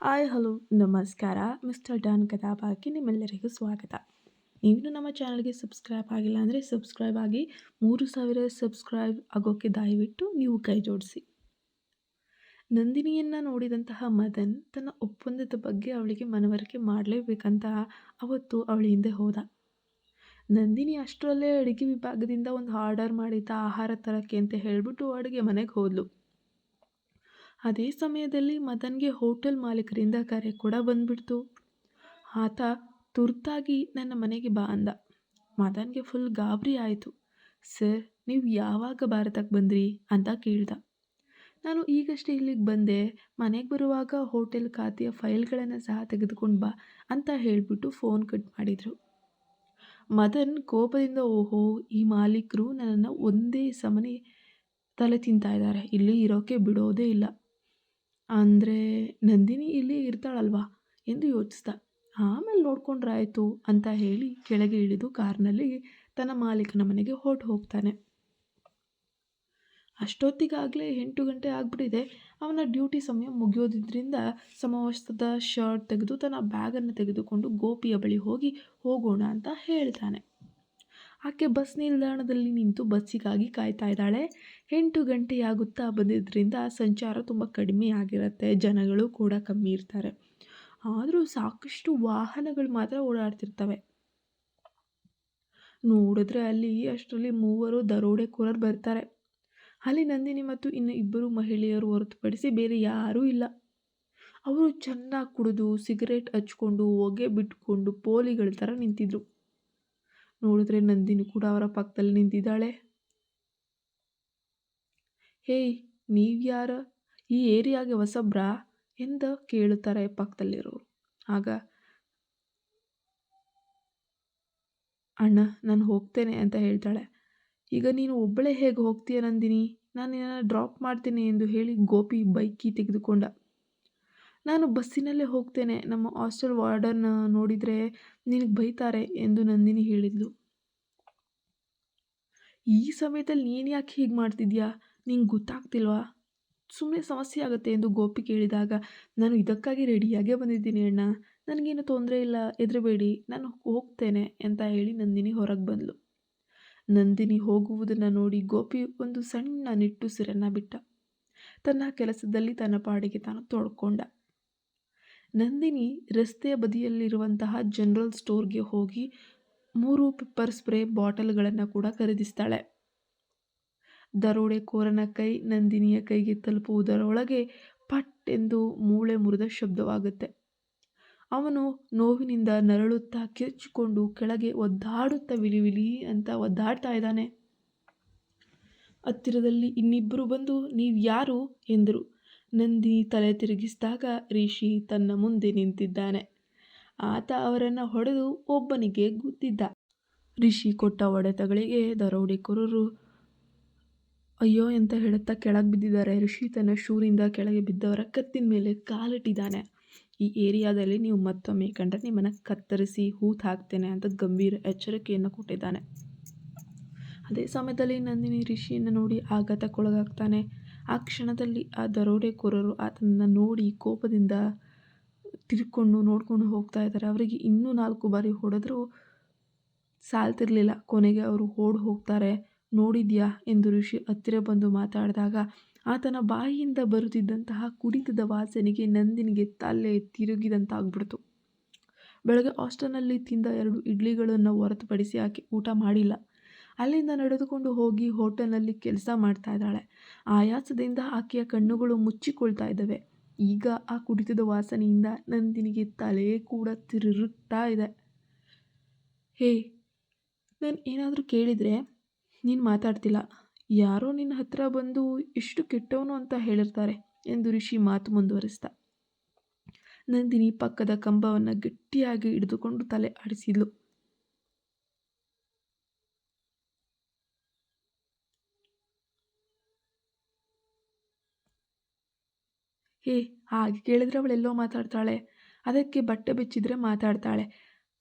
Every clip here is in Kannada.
ಹಾಯ್ ಹಲೋ ನಮಸ್ಕಾರ ಮಿಸ್ಟರ್ ಡಾನ್ ಕಥಾಭಾಗಕ್ಕೆ ನಿಮ್ಮೆಲ್ಲರಿಗೂ ಸ್ವಾಗತ. ನೀವಿನ್ನೂ ನಮ್ಮ ಚಾನಲ್ಗೆ ಸಬ್ಸ್ಕ್ರೈಬ್ ಆಗಿಲ್ಲ ಅಂದರೆ ಸಬ್ಸ್ಕ್ರೈಬ್ ಆಗಿ 3000 ಸಬ್ಸ್ಕ್ರೈಬ್ ಆಗೋಕ್ಕೆ ದಯವಿಟ್ಟು ನೀವು ಕೈ ಜೋಡಿಸಿ. ನಂದಿನಿಯನ್ನು ನೋಡಿದಂತಹ ಮದನ್ ತನ್ನ ಒಪ್ಪಂದದ ಬಗ್ಗೆ ಅವಳಿಗೆ ಮನವರಿಕೆ ಮಾಡಲೇಬೇಕಂತ ಅವತ್ತು ಅವಳ ಹಿಂದೆ ಹೋದ. ನಂದಿನಿ ಅಷ್ಟರಲ್ಲೇ ಅಡುಗೆ ವಿಭಾಗದಿಂದ ಒಂದು ಆರ್ಡರ್ ಮಾಡಿದ್ದ ಆಹಾರ ತರಕ್ಕೆ ಅಂತ ಹೇಳಿಬಿಟ್ಟು ಅಡುಗೆ ಮನೆಗೆ ಹೋದ್ಲು. ಅದೇ ಸಮಯದಲ್ಲಿ ಮದನ್ಗೆ ಹೋಟೆಲ್ ಮಾಲೀಕರಿಂದ ಕರೆ ಕೂಡ ಬಂದ್ಬಿಡ್ತು. ಆತ ತುರ್ತಾಗಿ ನನ್ನ ಮನೆಗೆ ಬಾ ಅಂದ. ಮದನ್ಗೆ ಫುಲ್ ಗಾಬರಿ ಆಯಿತು. ಸರ್, ನೀವು ಯಾವಾಗ ಭಾರತಕ್ಕೆ ಬಂದ್ರಿ ಅಂತ ಕೇಳ್ದ. ನಾನು ಈಗಷ್ಟೇ ಇಲ್ಲಿಗೆ ಬಂದೆ, ಮನೆಗೆ ಬರುವಾಗ ಹೋಟೆಲ್ ಖಾತೆಯ ಫೈಲ್ಗಳನ್ನು ಸಹ ತೆಗೆದುಕೊಂಡು ಬಾ ಅಂತ ಹೇಳಿಬಿಟ್ಟು ಫೋನ್ ಕಟ್ ಮಾಡಿದರು. ಮದನ್ ಕೋಪದಿಂದ, ಓಹೋ, ಈ ಮಾಲೀಕರು ನನ್ನನ್ನು ಒಂದೇ ಸಮನೆ ತಲೆ ತಿಂತಾ ಇದ್ದಾರೆ, ಇಲ್ಲಿ ಇರೋಕ್ಕೆ ಬಿಡೋದೇ ಇಲ್ಲ, ಅಂದರೆ ನಂದಿನಿ ಇಲ್ಲಿ ಇರ್ತಾಳಲ್ವಾ ಎಂದು ಯೋಚಿಸ್ದ. ಆಮೇಲೆ ನೋಡ್ಕೊಂಡ್ರಾಯ್ತು ಅಂತ ಹೇಳಿ ಕೆಳಗೆ ಇಳಿದು ಕಾರ್ನಲ್ಲಿ ತನ್ನ ಮಾಲೀಕನ ಮನೆಗೆ ಹೋಗ್ತಾನೆ. ಅಷ್ಟೊತ್ತಿಗಾಗಲೇ 8 ಗಂಟೆ ಆಗಿಬಿಟ್ಟಿದೆ. ಅವನ ಡ್ಯೂಟಿ ಸಮಯ ಮುಗಿಯೋದ್ರಿಂದ ಸಮವಸ್ತ್ರದ ಶರ್ಟ್ ತೆಗೆದು ತನ್ನ ಬ್ಯಾಗನ್ನು ತೆಗೆದುಕೊಂಡು ಗೋಪಿಯ ಬಳಿ ಹೋಗೋಣ ಅಂತ ಹೇಳ್ತಾನೆ. ಆಕೆ ಬಸ್ ನಿಲ್ದಾಣದಲ್ಲಿ ನಿಂತು ಬಸ್ಸಿಗಾಗಿ ಕಾಯ್ತಾ ಇದ್ದಾಳೆ. 8 ಗಂಟೆಯಾಗುತ್ತಾ ಬಂದಿದ್ದರಿಂದ ಸಂಚಾರ ತುಂಬ ಕಡಿಮೆ ಆಗಿರುತ್ತೆ, ಜನಗಳು ಕೂಡ ಕಮ್ಮಿ ಇರ್ತಾರೆ. ಆದರೂ ಸಾಕಷ್ಟು ವಾಹನಗಳು ಮಾತ್ರ ಓಡಾಡ್ತಿರ್ತವೆ. ನೋಡಿದ್ರೆ ಅಲ್ಲಿ ಅಷ್ಟರಲ್ಲಿ 3 ದರೋಡೆಕೋರರು ಬರ್ತಾರೆ. ಅಲ್ಲಿ ನಂದಿನಿ ಮತ್ತು ಇನ್ನು 2 ಮಹಿಳೆಯರು ಹೊರತುಪಡಿಸಿ ಬೇರೆ ಯಾರೂ ಇಲ್ಲ. ಅವರು ಚೆನ್ನಾಗಿ ಕುಡಿದು ಸಿಗರೇಟ್ ಹಚ್ಕೊಂಡು ಹೊಗೆ ಬಿಟ್ಕೊಂಡು ಪೋಲಿಗಳ ಥರ ನಿಂತಿದ್ರು. ನೋಡಿದ್ರೆ ನಂದಿನಿ ಕೂಡ ಅವರ ಪಕ್ಕದಲ್ಲಿ ನಿಂತಿದ್ದಾಳೆ. ಹೇಯ್, ನೀವ್ಯಾರ, ಈ ಏರಿಯಾಗೆ ಹೊಸಬ್ರಾ ಎಂದ ಕೇಳುತ್ತಾರೆ ಪಕ್ಕದಲ್ಲಿರೋರು. ಆಗ ಅಣ್ಣ, ನಾನು ಹೋಗ್ತೇನೆ ಅಂತ ಹೇಳ್ತಾಳೆ. ಈಗ ನೀನು ಒಬ್ಬಳೇ ಹೇಗೆ ಹೋಗ್ತೀಯ ನಂದಿನಿ, ನಾನು ನಿನ್ನನ್ನು ಡ್ರಾಪ್ ಮಾಡ್ತೇನೆ ಎಂದು ಹೇಳಿ ಗೋಪಿ ಬೈಕ್ ಕೀ ತೆಗೆದುಕೊಂಡ. ನಾನು ಬಸ್ಸಿನಲ್ಲೇ ಹೋಗ್ತೇನೆ, ನಮ್ಮ ಹಾಸ್ಟೆಲ್ ವಾರ್ಡನ್ ನೋಡಿದರೆ ನಿನಗೆ ಬೈತಾರೆ ಎಂದು ನಂದಿನಿ ಹೇಳಿದ್ಲು. ಈ ಸಮಯದಲ್ಲಿ ನೀನು ಯಾಕೆ ಹೀಗೆ ಮಾಡ್ತಿದ್ಯಾ, ನಿಂಗೆ ಗೊತ್ತಾಗ್ತಿಲ್ವಾ, ಸುಮ್ಮನೆ ಸಮಸ್ಯೆ ಆಗುತ್ತೆ ಎಂದು ಗೋಪಿ ಕೇಳಿದಾಗ, ನಾನು ಇದಕ್ಕಾಗಿ ರೆಡಿಯಾಗೇ ಬಂದಿದ್ದೀನಿ ಅಣ್ಣ, ನನಗೇನು ತೊಂದರೆ ಇಲ್ಲ, ಹೆದರಬೇಡಿ, ನಾನು ಹೋಗ್ತೇನೆ ಅಂತ ಹೇಳಿ ನಂದಿನಿ ಹೊರಗೆ ಬಂದಳು. ನಂದಿನಿ ಹೋಗುವುದನ್ನು ನೋಡಿ ಗೋಪಿ ಒಂದು ಸಣ್ಣ ನಿಟ್ಟುಸಿರನ್ನು ಬಿಟ್ಟ. ತನ್ನ ಕೆಲಸದಲ್ಲಿ ತನ್ನ ಪಾಡಿಗೆ ತಾನು ತೊಡ್ಕೊಂಡ. ನಂದಿನಿ ರಸ್ತೆಯ ಬದಿಯಲ್ಲಿರುವಂತಹ ಜನರಲ್ ಸ್ಟೋರ್ಗೆ ಹೋಗಿ 3 ಪೆಪ್ಪರ್ ಸ್ಪ್ರೇ ಬಾಟಲ್ಗಳನ್ನು ಕೂಡ ಖರೀದಿಸ್ತಾಳೆ. ದರೋಡೆಕೋರನ ಕೈ ನಂದಿನಿಯ ಕೈಗೆ ತಲುಪುವುದರೊಳಗೆ ಪಟ್ ಎಂದು ಮೂಳೆ ಮುರಿದ ಶಬ್ದವಾಗುತ್ತೆ. ಅವನು ನೋವಿನಿಂದ ನರಳುತ್ತಾ ಕಿರ್ಚಿಕೊಂಡು ಕೆಳಗೆ ಒದ್ದಾಡುತ್ತಾ ವಿಲಿ ಅಂತ ಒದ್ದಾಡ್ತಾ ಇದ್ದಾನೆ. ಹತ್ತಿರದಲ್ಲಿ ಇನ್ನಿಬ್ಬರು ಬಂದು, ನೀವು ಯಾರು ಎಂದರು. ನಂದಿನಿ ತಲೆ ತಿರುಗಿಸಿದಾಗ ರಿಷಿ ತನ್ನ ಮುಂದೆ ನಿಂತಿದ್ದಾನೆ. ಆತ ಅವರನ್ನು ಹೊಡೆದು ಒಬ್ಬನಿಗೆ ಗುದ್ದಿದ್ದ. ರಿಷಿ ಕೊಟ್ಟ ಹೊಡೆತಗಳಿಗೆ ದರೋಡೆಕೋರರು ಅಯ್ಯೋ ಅಂತ ಹೇಳುತ್ತಾ ಕೆಳಗೆ ಬಿದ್ದಿದ್ದಾರೆ. ರಿಷಿ ತನ್ನ ಶೂರಿಂದ ಕೆಳಗೆ ಬಿದ್ದವರ ಕತ್ತಿನ ಮೇಲೆ ಕಾಲಿಟ್ಟಿದ್ದಾನೆ. ಈ ಏರಿಯಾದಲ್ಲಿ ನೀವು ಮತ್ತೊಮ್ಮೆ ಕಂಡ್ರೆ ನಿಮ್ಮನ್ನು ಕತ್ತರಿಸಿ ಹೂತು ಹಾಕ್ತೇನೆ ಅಂತ ಗಂಭೀರ ಎಚ್ಚರಿಕೆಯನ್ನು ಕೊಟ್ಟಿದ್ದಾನೆ. ಅದೇ ಸಮಯದಲ್ಲಿ ನಂದಿನಿ ರಿಷಿಯನ್ನು ನೋಡಿ ಆಘಾತಕ್ಕೊಳಗಾಗ್ತಾನೆ. ಆ ಕ್ಷಣದಲ್ಲಿ ಆ ದರೋಡೆಕೋರರು ಆತನನ್ನು ನೋಡಿ ಕೋಪದಿಂದ ತಿರ್ಕೊಂಡು ನೋಡ್ಕೊಂಡು ಹೋಗ್ತಾ ಇದ್ದಾರೆ. ಅವರಿಗೆ ಇನ್ನೂ 4 ಬಾರಿ ಹೊಡೆದರೂ ಸಾಲ್ತಿರಲಿಲ್ಲ. ಕೊನೆಗೆ ಅವರು ಹೋಗ್ತಾರೆ. ನೋಡಿದ್ಯಾ ಎಂದು ಋಷಿ ಹತ್ತಿರ ಬಂದು ಮಾತಾಡಿದಾಗ ಆತನ ಬಾಯಿಯಿಂದ ಬರುತ್ತಿದ್ದಂತಹ ಕುಡಿತದ ವಾಸನೆಗೆ ನಂದಿನಿಗೆ ತಲೆ ತಿರುಗಿದಂತಾಗ್ಬಿಡ್ತು. ಬೆಳಗ್ಗೆ ಹಾಸ್ಟೆಲ್ನಲ್ಲಿ ತಿಂದ 2 ಇಡ್ಲಿಗಳನ್ನು ಹೊರತುಪಡಿಸಿ ಆಕೆ ಊಟ ಮಾಡಿಲ್ಲ. ಅಲ್ಲಿಂದ ನಡೆದುಕೊಂಡು ಹೋಗಿ ಹೋಟೆಲ್ನಲ್ಲಿ ಕೆಲಸ ಮಾಡ್ತಾ ಇದ್ದಾಳೆ. ಆಯಾಸದಿಂದ ಆಕೆಯ ಕಣ್ಣುಗಳು ಮುಚ್ಚಿಕೊಳ್ತಾ ಇದ್ದಾವೆ. ಈಗ ಆ ಕುಡಿತದ ವಾಸನೆಯಿಂದ ನಂದಿನಿಗೆ ತಲೆ ಕೂಡ ತಿರುಗ್ತಾ ಇದೆ. ಹೇ, ನಾನು ಏನಾದರೂ ಕೇಳಿದರೆ ನೀನು ಮಾತಾಡ್ತಿಲ್ಲ, ಯಾರೋ ನಿನ್ನ ಹತ್ರ ಬಂದು ಎಷ್ಟು ಕೆಟ್ಟವನು ಅಂತ ಹೇಳಿರ್ತಾರೆ ಎಂದು ರಿಷಿ ಮಾತು ಮುಂದುವರಿಸ್ದ. ನಂದಿನಿ ಪಕ್ಕದ ಕಂಬವನ್ನು ಗಟ್ಟಿಯಾಗಿ ಹಿಡಿದುಕೊಂಡು ತಲೆ ಆಡಿಸಿದ್ಲು. ಹೇ, ಹಾಗೆ ಕೇಳಿದ್ರೆ ಅವಳೆಲ್ಲೋ ಮಾತಾಡ್ತಾಳೆ, ಅದಕ್ಕೆ ಬಟ್ಟೆ ಬೆಚ್ಚಿದ್ರೆ ಮಾತಾಡ್ತಾಳೆ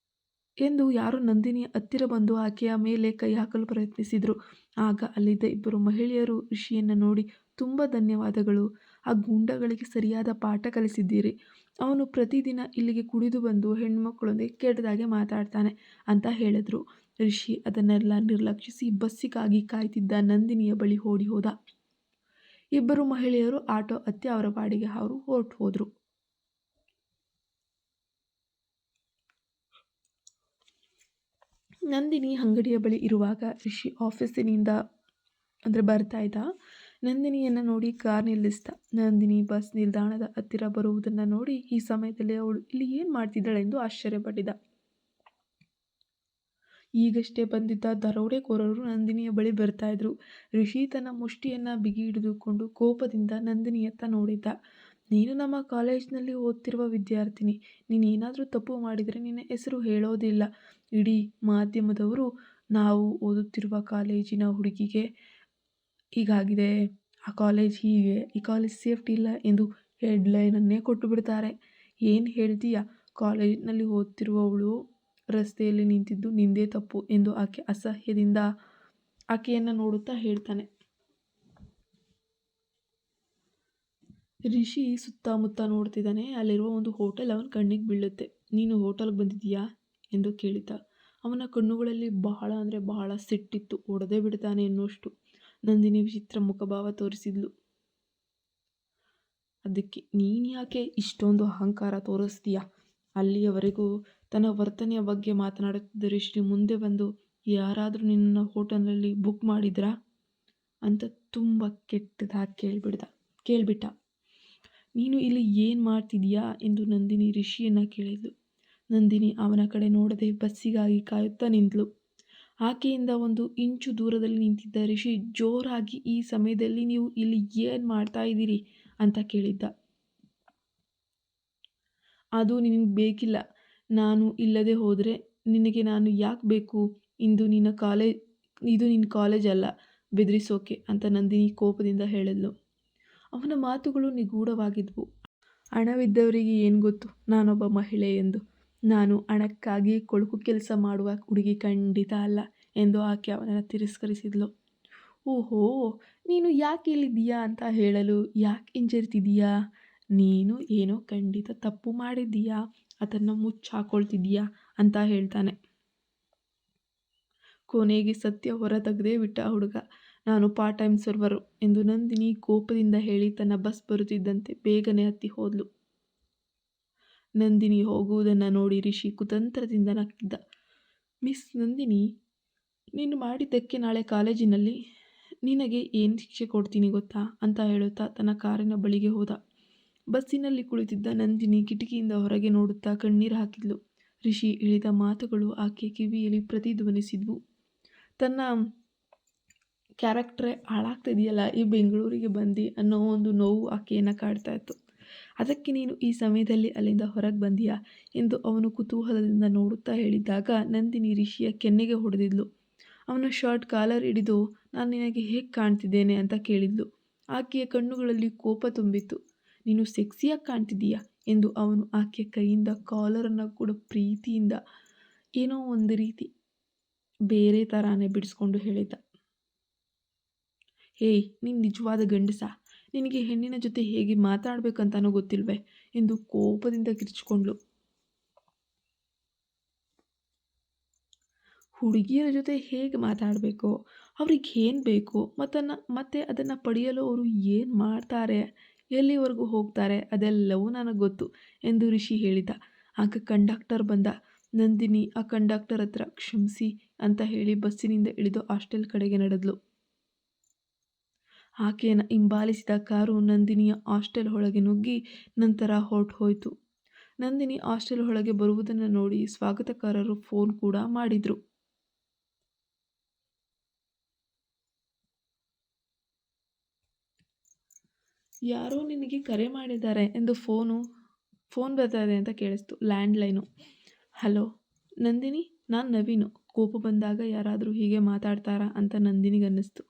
ಎಂದು ಯಾರೋ ನಂದಿನಿಯ ಹತ್ತಿರ ಬಂದು ಆಕೆಯ ಮೇಲೆ ಕೈ ಹಾಕಲು ಪ್ರಯತ್ನಿಸಿದರು. ಆಗ ಅಲ್ಲಿದ್ದ 2 ಮಹಿಳೆಯರು ರಿಷಿಯನ್ನು ನೋಡಿ ತುಂಬ ಧನ್ಯವಾದಗಳು, ಆ ಗೂಂಡಗಳಿಗೆ ಸರಿಯಾದ ಪಾಠ ಕಲಿಸಿದ್ದೀರಿ. ಅವನು ಪ್ರತಿದಿನ ಇಲ್ಲಿಗೆ ಕುಡಿದು ಬಂದು ಹೆಣ್ಮಕ್ಳೊಂದಿಗೆ ಕೆಟ್ಟದಾಗೆ ಮಾತಾಡ್ತಾನೆ ಅಂತ ಹೇಳಿದ್ರು. ರಿಷಿ ಅದನ್ನೆಲ್ಲ ನಿರ್ಲಕ್ಷಿಸಿ ಬಸ್ಸಿಗಾಗಿ ಕಾಯ್ತಿದ್ದ ನಂದಿನಿಯ ಬಳಿ ಓಡಿ ಹೋದ. ಇಬ್ಬರು ಮಹಿಳೆಯರು ಆಟೋ ಹತ್ತಿ ಅವರ ಪಾಡಿಗೆ ಅವರು ಹೊರಟು ಹೋದರು. ನಂದಿನಿ ಅಂಗಡಿಯ ಬಳಿ ಇರುವಾಗ ರಿಷಿ ಆಫೀಸಿನಿಂದ ಬರ್ತಾ ಇದ್ದ. ನಂದಿನಿಯನ್ನು ನೋಡಿ ಕಾರ್ ನಿಲ್ಲಿಸ್ದ. ನಂದಿನಿ ಬಸ್ ನಿಲ್ದಾಣದ ಹತ್ತಿರ ಬರುವುದನ್ನು ನೋಡಿ ಈ ಸಮಯದಲ್ಲಿ ಅವಳು ಇಲ್ಲಿ ಏನು ಮಾಡ್ತಿದ್ದಾಳೆಂದು ಆಶ್ಚರ್ಯಪಟ್ಟಿದ್ದ. ಈಗಷ್ಟೇ ಬಂದಿದ್ದ ದರೋಡೆಕೋರರು ನಂದಿನಿಯ ಬಳಿ ಬರ್ತಾ ಇದ್ರು. ರಿಷಿ ತನ್ನ ಮುಷ್ಟಿಯನ್ನು ಬಿಗಿ ಹಿಡಿದುಕೊಂಡು ಕೋಪದಿಂದ ನಂದಿನಿಯತ್ತ ನೋಡಿದ್ದ. ನೀನು ನಮ್ಮ ಕಾಲೇಜಿನಲ್ಲಿ ಓದ್ತಿರುವ ವಿದ್ಯಾರ್ಥಿನಿ. ನೀನೇನಾದರೂ ತಪ್ಪು ಮಾಡಿದರೆ ನಿನ್ನ ಹೆಸರು ಹೇಳೋದಿಲ್ಲ. ಇಡೀ ಮಾಧ್ಯಮದವರು ನಾವು ಓದುತ್ತಿರುವ ಕಾಲೇಜಿನ ಹುಡುಗಿಗೆ ಹೀಗಾಗಿದೆ, ಆ ಕಾಲೇಜ್ ಹೀಗೆ, ಈ ಕಾಲೇಜ್ ಸೇಫ್ಟಿ ಇಲ್ಲ ಎಂದು ಹೆಡ್ಲೈನನ್ನೇ ಕೊಟ್ಟು ಬಿಡ್ತಾರೆ. ಏನು ಹೇಳ್ತೀಯ? ಕಾಲೇಜಿನಲ್ಲಿ ಓದ್ತಿರುವವಳು ರಸ್ತೆಯಲ್ಲಿ ನಿಂತಿದ್ದು ನಿಂದೇ ತಪ್ಪು ಎಂದು ಆಕೆ ಅಸಹ್ಯದಿಂದ ಆಕೆಯನ್ನು ನೋಡುತ್ತಾ ಹೇಳ್ತಾನೆ. ರಿಷಿ ಸುತ್ತಮುತ್ತ ನೋಡ್ತಿದ್ದಾನೆ. ಅಲ್ಲಿರುವ ಒಂದು ಹೋಟೆಲ್ ಅವನ ಕಣ್ಣಿಗೆ ಬೀಳುತ್ತೆ. ನೀನು ಹೋಟೆಲ್ಗೆ ಬಂದಿದ್ದೀಯಾ ಎಂದು ಕೇಳಿದ. ಅವನ ಕಣ್ಣುಗಳಲ್ಲಿ ಬಹಳ ಅಂದರೆ ಬಹಳ ಸಿಟ್ಟಿತ್ತು. ಹೊಡೆದೇ ಬಿಡ್ತಾನೆ ಎನ್ನುವಷ್ಟು. ನಂದಿನಿ ವಿಚಿತ್ರ ಮುಖಭಾವ ತೋರಿಸಿದ್ಲು. ಅದಕ್ಕೆ ನೀನು ಯಾಕೆ ಇಷ್ಟೊಂದು ಅಹಂಕಾರ ತೋರಿಸ್ತೀಯ? ಅಲ್ಲಿಯವರೆಗೂ ತನ್ನ ವರ್ತನೆಯ ಬಗ್ಗೆ ಮಾತನಾಡುತ್ತಿದ್ದ ರಿಷಿ ಮುಂದೆ ಬಂದು, ಯಾರಾದರೂ ನಿನ್ನನ್ನು ಹೋಟೆಲ್ನಲ್ಲಿ ಬುಕ್ ಮಾಡಿದ್ರಾ ಅಂತ ತುಂಬ ಕೆಟ್ಟದಾಗಿ ಕೇಳಿಬಿಟ್ಟ. ನೀನು ಇಲ್ಲಿ ಏನು ಮಾಡ್ತಿದೀಯಾ ಎಂದು ನಂದಿನಿ ರಿಷಿಯನ್ನು ಕೇಳಿದ್ಲು. ನಂದಿನಿ ಅವನ ಕಡೆ ನೋಡದೆ ಬಸ್ಸಿಗಾಗಿ ಕಾಯುತ್ತಾ ನಿಂತಳು. ಆಕೆಯಿಂದ 1 ಇಂಚು ದೂರದಲ್ಲಿ ನಿಂತಿದ್ದ ರಿಷಿ ಜೋರಾಗಿ, ಈ ಸಮಯದಲ್ಲಿ ನೀವು ಇಲ್ಲಿ ಏನು ಮಾಡ್ತಾ ಇದ್ದೀರಿ ಅಂತ ಕೇಳಿದ್ದ. ಅದು ನಿನಗೆ ಬೇಕಿಲ್ಲ. ನಾನು ಇಲ್ಲದೆ ಹೋದರೆ ನಿನಗೆ ನಾನು ಯಾಕೆ ಬೇಕು? ಇದು ನಿನ್ನ ಕಾಲೇಜ್ ಅಲ್ಲ ಬೆದರಿಸೋಕೆ ಅಂತ ನಂದಿನಿ ಕೋಪದಿಂದ ಹೇಳಿದ್ಲು. ಅವನ ಮಾತುಗಳು ನಿಗೂಢವಾಗಿದ್ವು. ಹಣವಿದ್ದವರಿಗೆ ಏನು ಗೊತ್ತು ನಾನೊಬ್ಬ ಮಹಿಳೆ ಎಂದು. ನಾನು ಹಣಕ್ಕಾಗಿ ಕೊಳಕು ಕೆಲಸ ಮಾಡುವ ಹುಡುಗಿ ಖಂಡಿತ ಅಲ್ಲ ಎಂದು ಆಕೆ ಅವನನ್ನು ತಿರಸ್ಕರಿಸಿದ್ಲು. ಓಹೋ, ನೀನು ಯಾಕೆ ಇಲ್ಲಿದ್ದೀಯಾ ಅಂತ ಹೇಳಲು ಯಾಕೆ ಹಿಂಜರಿತಿದ್ದೀಯಾ? ನೀನು ಏನೋ ಖಂಡಿತ ತಪ್ಪು ಮಾಡಿದ್ದೀಯಾ, ಅದನ್ನು ಮುಚ್ಚಾಕೊಳ್ತಿದ್ದೀಯಾ ಅಂತ ಹೇಳ್ತಾನೆ. ಕೊನೆಗೆ ಸತ್ಯ ಹೊರತೆಗೆದೇ ಬಿಟ್ಟ ಹುಡುಗ. ನಾನು ಪಾರ್ಟ್ ಟೈಮ್ ಸರ್ವರು ಎಂದು ನಂದಿನಿ ಕೋಪದಿಂದ ಹೇಳಿ ತನ್ನ ಬಸ್ ಬರುತ್ತಿದ್ದಂತೆ ಬೇಗನೆ ಹತ್ತಿ ಹೋದ್ಲು. ನಂದಿನಿ ಹೋಗುವುದನ್ನು ನೋಡಿ ರಿಷಿ ಕುತಂತ್ರದಿಂದ ನಕ್ಕಿದ್ದ. ಮಿಸ್ ನಂದಿನಿ, ನೀನು ಮಾಡಿದ್ದಕ್ಕೆ ನಾಳೆ ಕಾಲೇಜಿನಲ್ಲಿ ನಿನಗೆ ಏನು ಶಿಕ್ಷೆ ಕೊಡ್ತೀನಿ ಗೊತ್ತಾ ಅಂತ ಹೇಳುತ್ತಾ ತನ್ನ ಕಾರಿನ ಬಳಿಗೆ ಹೋದ. ಬಸ್ಸಿನಲ್ಲಿ ಕುಳಿತಿದ್ದ ನಂದಿನಿ ಕಿಟಕಿಯಿಂದ ಹೊರಗೆ ನೋಡುತ್ತಾ ಕಣ್ಣೀರು ಹಾಕಿದ್ಲು. ರಿಷಿ ಹೇಳಿದ ಮಾತುಗಳು ಆಕೆ ಕಿವಿಯಲ್ಲಿ ಪ್ರತಿಧ್ವನಿಸಿದ್ವು. ತನ್ನ ಕ್ಯಾರೆಕ್ಟ್ರೇ ಹಾಳಾಗ್ತಿದೆಯಲ್ಲ ಈ ಬೆಂಗಳೂರಿಗೆ ಬಂದು ಅನ್ನೋ ಒಂದು ನೋವು ಆಕೆಯನ್ನು ಕಾಡ್ತಾ ಇತ್ತು. ಅದಕ್ಕೆ ನೀನು ಈ ಸಮಯದಲ್ಲಿ ಅಲ್ಲಿಂದ ಹೊರಗೆ ಬಂದೀಯಾ ಎಂದು ಅವನು ಕುತೂಹಲದಿಂದ ನೋಡುತ್ತಾ ಹೇಳಿದಾಗ ನಂದಿನಿ ರಿಷಿಯ ಕೆನ್ನೆಗೆ ಹೊಡೆದಿದ್ಲು. ಅವನ ಶರ್ಟ್ ಕಾಲರ್ ಹಿಡಿದು, ನಾನು ನಿನಗೆ ಹೇಗೆ ಕಾಣ್ತಿದ್ದೇನೆ ಅಂತ ಕೇಳಿದ್ಲು. ಆಕೆಯ ಕಣ್ಣುಗಳಲ್ಲಿ ಕೋಪ ತುಂಬಿತ್ತು. ನೀನು ಸೆಕ್ಸಿಯಾಗಿ ಕಾಣ್ತಿದ್ದೀಯಾ ಎಂದು ಅವನು ಆಕೆಯ ಕೈಯಿಂದ ಕಾಲರನ್ನು ಕೂಡ ಪ್ರೀತಿಯಿಂದ ಏನೋ ಒಂದು ರೀತಿ ಬೇರೆ ಥರಾನೇ ಬಿಡಿಸ್ಕೊಂಡು ಹೇಳಿದ್ದ. ಹೇಯ್, ನೀನು ನಿಜವಾದ ಗಂಡಸ? ನಿನಗೆ ಹೆಣ್ಣಿನ ಜೊತೆ ಹೇಗೆ ಮಾತಾಡಬೇಕಂತನೂ ಗೊತ್ತಿಲ್ವೇ ಎಂದು ಕೋಪದಿಂದ ಕಿರ್ಚಿಕೊಂಡ್ಳು. ಹುಡುಗಿಯರ ಜೊತೆ ಹೇಗೆ ಮಾತಾಡಬೇಕು, ಅವ್ರಿಗೆ ಏನು ಬೇಕು ಮತ್ತೆ ಅದನ್ನು ಪಡೆಯಲು ಅವರು ಏನು ಮಾಡ್ತಾರೆ, ಎಲ್ಲಿವರೆಗೂ ಹೋಗ್ತಾರೆ, ಅದೆಲ್ಲವೂ ನನಗೆ ಗೊತ್ತು ಎಂದು ರಿಷಿ ಹೇಳಿದ. ಆಗ ಕಂಡಕ್ಟರ್ ಬಂದ. ನಂದಿನಿ ಆ ಕಂಡಕ್ಟರ್ ಹತ್ರ ಕ್ಷಮಿಸಿ ಅಂತ ಹೇಳಿ ಬಸ್ಸಿನಿಂದ ಇಳಿದು ಹಾಸ್ಟೆಲ್ ಕಡೆಗೆ ನಡೆದ್ಲು. ಆಕೆಯನ್ನು ಹಿಂಬಾಲಿಸಿದ ಕಾರು ನಂದಿನಿಯ ಹಾಸ್ಟೆಲ್ ಒಳಗೆ ನುಗ್ಗಿ ನಂತರ ಹೊರಟು ಹೋಯಿತು. ನಂದಿನಿ ಹಾಸ್ಟೆಲ್ ಒಳಗೆ ಬರುವುದನ್ನು ನೋಡಿ ಸ್ವಾಗತಕಾರರು ಫೋನ್ ಕೂಡ ಮಾಡಿದ್ರು. ಯಾರೋ ನಿನಗೆ ಕರೆ ಮಾಡಿದ್ದಾರೆ ಎಂದು ಫೋನ್ ಬರ್ತಾ ಇದೆ ಅಂತ ಕೇಳಿಸ್ತು. ಲ್ಯಾಂಡ್ಲೈನು. ಹಲೋ ನಂದಿನಿ, ನಾನು ನವೀನು. ಕೋಪ ಬಂದಾಗ ಯಾರಾದರೂ ಹೀಗೆ ಮಾತಾಡ್ತಾರಾ ಅಂತ ನಂದಿನಿಗೆ ಅನ್ನಿಸ್ತು.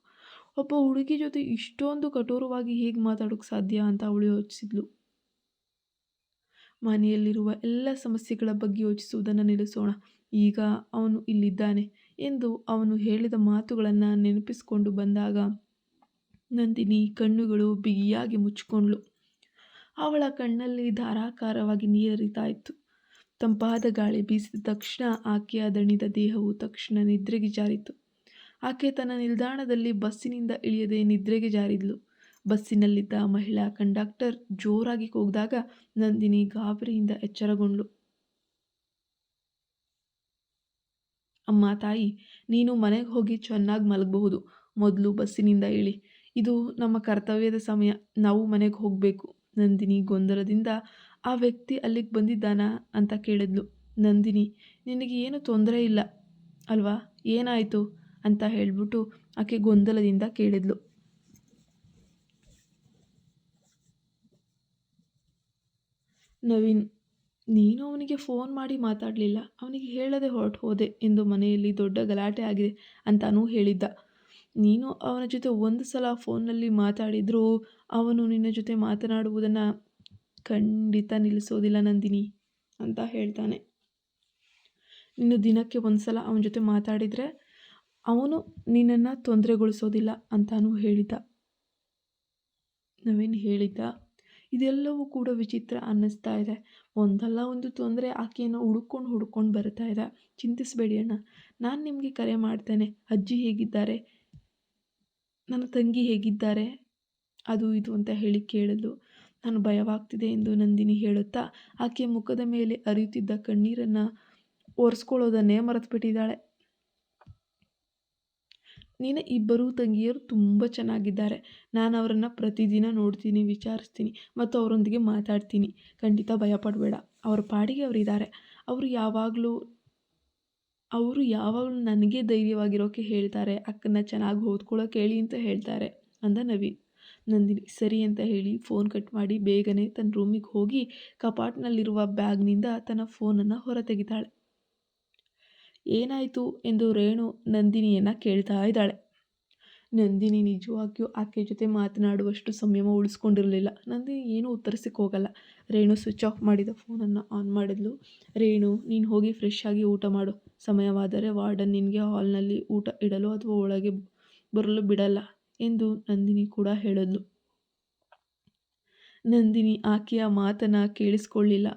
ಒಬ್ಬ ಹುಡುಗಿ ಜೊತೆ ಇಷ್ಟೊಂದು ಕಠೋರವಾಗಿ ಹೇಗೆ ಮಾತಾಡೋಕ್ಕೆ ಸಾಧ್ಯ ಅಂತ ಅವಳು ಯೋಚಿಸಿದ್ಲು. ಮನೆಯಲ್ಲಿರುವ ಎಲ್ಲ ಸಮಸ್ಯೆಗಳ ಬಗ್ಗೆ ಯೋಚಿಸುವುದನ್ನು ನಿಲ್ಲಿಸೋಣ. ಈಗ ಅವನು ಇಲ್ಲಿದ್ದಾನೆ ಎಂದು ಅವನು ಹೇಳಿದ ಮಾತುಗಳನ್ನು ನೆನಪಿಸಿಕೊಂಡು ಬಂದಾಗ ನಂದಿನಿ ಕಣ್ಣುಗಳು ಬಿಗಿಯಾಗಿ ಮುಚ್ಚಿಕೊಂಡ್ಳು. ಅವಳ ಕಣ್ಣಲ್ಲಿ ಧಾರಾಕಾರವಾಗಿ ನೀರರಿತಾ ಇತ್ತು. ತಂಪಾದ ಗಾಳಿ ಬೀಸಿದ ತಕ್ಷಣ ಆಕೆಯ ದಣಿದ ದೇಹವು ತಕ್ಷಣ ನಿದ್ರೆಗೆ ಜಾರಿತು. ಆಕೆ ತನ್ನ ನಿಲ್ದಾಣದಲ್ಲಿ ಬಸ್ಸಿನಿಂದ ಇಳಿಯದೆ ನಿದ್ರೆಗೆ ಜಾರಿದ್ಲು. ಬಸ್ಸಿನಲ್ಲಿದ್ದ ಮಹಿಳಾ ಕಂಡಕ್ಟರ್ ಜೋರಾಗಿ ಕೂಗಿದಾಗ ನಂದಿನಿ ಗಾಬರಿಯಿಂದ ಎಚ್ಚರಗೊಂಡ್ಳು. ಅಮ್ಮ ತಾಯಿ, ನೀನು ಮನೆಗೆ ಹೋಗಿ ಚೆನ್ನಾಗಿ ಮಲಗಬಹುದು. ಮೊದಲು ಬಸ್ಸಿನಿಂದ ಇಳಿ. ಇದು ನಮ್ಮ ಕರ್ತವ್ಯದ ಸಮಯ. ನಾವು ಮನೆಗೆ ಹೋಗಬೇಕು. ನಂದಿನಿ ಗೊಂದಲದಿಂದ ಆ ವ್ಯಕ್ತಿ ಅಲ್ಲಿಗೆ ಬಂದಿದ್ದಾನಾ ಅಂತ ಕೇಳಿದ್ಲು. ನಂದಿನಿ, ನಿನಗೆ ಏನು ತೊಂದರೆ ಇಲ್ಲ ಅಲ್ವಾ? ಏನಾಯಿತು ಅಂತ ಹೇಳ್ಬಿಟ್ಟು ಆಕೆ ಗೊಂದಲದಿಂದ ಕೇಳಿದ್ಲು. ನವೀನ್, ನೀನು ಅವನಿಗೆ ಫೋನ್ ಮಾಡಿ ಮಾತಾಡಲಿಲ್ಲ, ಅವನಿಗೆ ಹೇಳದೆ ಹೊರಟು ಹೋದೆ ಎಂದು ಮನೆಯಲ್ಲಿ ದೊಡ್ಡ ಗಲಾಟೆ ಆಗಿದೆ ಅಂತಾನೂ ಹೇಳಿದ್ದ. ನೀನು ಅವನ ಜೊತೆ ಒಂದು ಸಲ ಫೋನ್ನಲ್ಲಿ ಮಾತಾಡಿದರೂ ಅವನು ನಿನ್ನ ಜೊತೆ ಮಾತನಾಡುವುದನ್ನು ಖಂಡಿತ ನಿಲ್ಲಿಸೋದಿಲ್ಲ ನಂದಿನಿ ಅಂತ ಹೇಳ್ತಾನೆ. ನೀನು ದಿನಕ್ಕೆ ಒಂದು ಸಲ ಅವನ ಜೊತೆ ಮಾತಾಡಿದರೆ ಅವನು ನಿನ್ನನ್ನು ತೊಂದರೆಗೊಳಿಸೋದಿಲ್ಲ ಅಂತಾನೂ ಹೇಳಿದ್ದ. ನವೀನ್ ಹೇಳಿದ್ದ. ಇದೆಲ್ಲವೂ ಕೂಡ ವಿಚಿತ್ರ ಅನ್ನಿಸ್ತಾ ಇದೆ. ಒಂದಲ್ಲ ಒಂದು ತೊಂದರೆ ಆಕೆಯನ್ನು ಹುಡ್ಕೊಂಡು ಬರ್ತಾ ಇದೆ. ಚಿಂತಿಸಬೇಡಿ ಅಣ್ಣ, ನಾನು ನಿಮಗೆ ಕರೆ ಮಾಡ್ತೇನೆ. ಅಜ್ಜಿ ಹೇಗಿದ್ದಾರೆ, ನನ್ನ ತಂಗಿ ಹೇಗಿದ್ದಾರೆ, ಅದು ಇದು ಅಂತ ಹೇಳಿ ಕೇಳಲು ನಾನು ಭಯವಾಗ್ತಿದೆ ಎಂದು ನಂದಿನಿ ಹೇಳುತ್ತಾ ಆಕೆಯ ಮುಖದ ಮೇಲೆ ಹರಿಯುತ್ತಿದ್ದ ಕಣ್ಣೀರನ್ನು ಒರೆಸ್ಕೊಳ್ಳೋದನ್ನೇ ಮರೆತುಬಿಟ್ಟಿದ್ದಾಳೆ. ನಿನ್ನ ಇಬ್ಬರೂ ತಂಗಿಯರು ತುಂಬ ಚೆನ್ನಾಗಿದ್ದಾರೆ. ನಾನು ಅವರನ್ನು ಪ್ರತಿದಿನ ನೋಡ್ತೀನಿ, ವಿಚಾರಿಸ್ತೀನಿ ಮತ್ತು ಅವರೊಂದಿಗೆ ಮಾತಾಡ್ತೀನಿ. ಖಂಡಿತ ಭಯಪಡಬೇಡ. ಅವರ ಪಾಡಿಗೆ ಅವರಿದ್ದಾರೆ. ಅವರು ಯಾವಾಗಲೂ ನನಗೆ ಧೈರ್ಯವಾಗಿರೋಕ್ಕೆ ಹೇಳ್ತಾರೆ. ಅಕ್ಕನ ಚೆನ್ನಾಗಿ ಓದ್ಕೊಳ್ಳೋಕೆ ಹೇಳಿ ಅಂತ ಹೇಳ್ತಾರೆ ಅಂದ ನವೀನ್. ನಂದಿನಿ ಸರಿ ಅಂತ ಹೇಳಿ ಫೋನ್ ಕಟ್ ಮಾಡಿ ಬೇಗನೆ ತನ್ನ ರೂಮಿಗೆ ಹೋಗಿ ಕಪಾಟ್ನಲ್ಲಿರುವ ಬ್ಯಾಗ್ನಿಂದ ತನ್ನ ಫೋನನ್ನು ಹೊರ ತೆಗಿತಾಳೆ. ಏನಾಯಿತು ಎಂದು ರೇಣು ನಂದಿನಿಯನ್ನು ಕೇಳ್ತಾ ಇದ್ದಾಳೆ. ನಂದಿನಿ ನಿಜವಾಗಿಯೂ ಆಕೆ ಜೊತೆ ಮಾತನಾಡುವಷ್ಟು ಸಂಯಮ ಉಳಿಸ್ಕೊಂಡಿರಲಿಲ್ಲ. ನಂದಿನಿ ಏನೂ ಉತ್ತರಿಸಕ್ಕೆ ಹೋಗಲ್ಲ. ರೇಣು ಸ್ವಿಚ್ ಆಫ್ ಮಾಡಿದ ಫೋನನ್ನು ಆನ್ ಮಾಡಿದ್ಲು. ರೇಣು, ನೀನು ಹೋಗಿ ಫ್ರೆಶ್ ಆಗಿ ಊಟ ಮಾಡು. ಸಮಯವಾದರೆ ವಾರ್ಡನ್ ನಿನಗೆ ಹಾಲ್ನಲ್ಲಿ ಊಟ ಇಡಲು ಅಥವಾ ಒಳಗೆ ಬರಲು ಬಿಡಲ್ಲ ಎಂದು ನಂದಿನಿ ಕೂಡ ಹೇಳಿದ್ಲು. ನಂದಿನಿ ಆಕೆಯ ಮಾತನ್ನು ಕೇಳಿಸ್ಕೊಳ್ಳಿಲ್ಲ.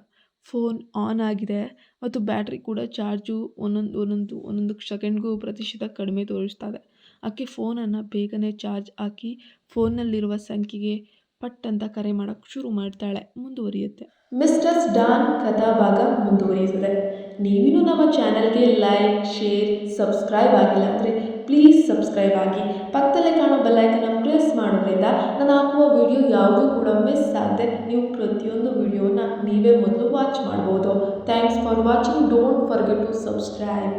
ಫೋನ್ ಆನ್ ಆಗಿದೆ ಮತ್ತು ಬ್ಯಾಟ್ರಿ ಕೂಡ ಚಾರ್ಜು ಒಂದೊಂದು ಸೆಕೆಂಡ್ಗೂ ಪ್ರತಿಶತ ಕಡಿಮೆ ತೋರಿಸ್ತಾ ಇದೆ. ಆಕೆ ಫೋನನ್ನು ಬೇಗನೆ ಚಾರ್ಜ್ ಹಾಕಿ ಫೋನ್ನಲ್ಲಿರುವ ಸಂಖ್ಯೆಗೆ ಪಟ್ ಅಂತ ಕರೆ ಮಾಡೋಕ್ಕೆ ಶುರು ಮಾಡ್ತಾಳೆ. ಮುಂದುವರಿಯುತ್ತೆ. ಮಿಸ್ಟರ್ಸ್ ಡಾನ್ ಕಥಾಭಾಗ ಮುಂದುವರಿಯುತ್ತದೆ. ನೀವಿನ್ನೂ ನಮ್ಮ ಚಾನಲ್ಗೆ ಲೈಕ್, ಶೇರ್, ಸಬ್ಸ್ಕ್ರೈಬ್ ಆಗಿಲ್ಲ ಅಂದರೆ ಪ್ಲೀಸ್ ಸಬ್ಸ್ಕ್ರೈಬ್ ಆಗಿ. ಪಕ್ಕದಲ್ಲೇ ಕಾಣೋ ಬೆಲ್ಲೈಕನ್ನ ಪ್ರೆಸ್ ಮಾಡೋದ್ರಿಂದ ನಾನು ಹಾಕುವ ವಿಡಿಯೋ ಯಾವುದೂ ಕೂಡ ಮಿಸ್ ಆಗದೆ ನೀವು ಪ್ರತಿಯೊಂದು ವಿಡಿಯೋನ ನೀವೇ ಮೊದಲು ವಾಚ್ ಮಾಡ್ಬೋದು. Thanks for watching. Don't forget to subscribe.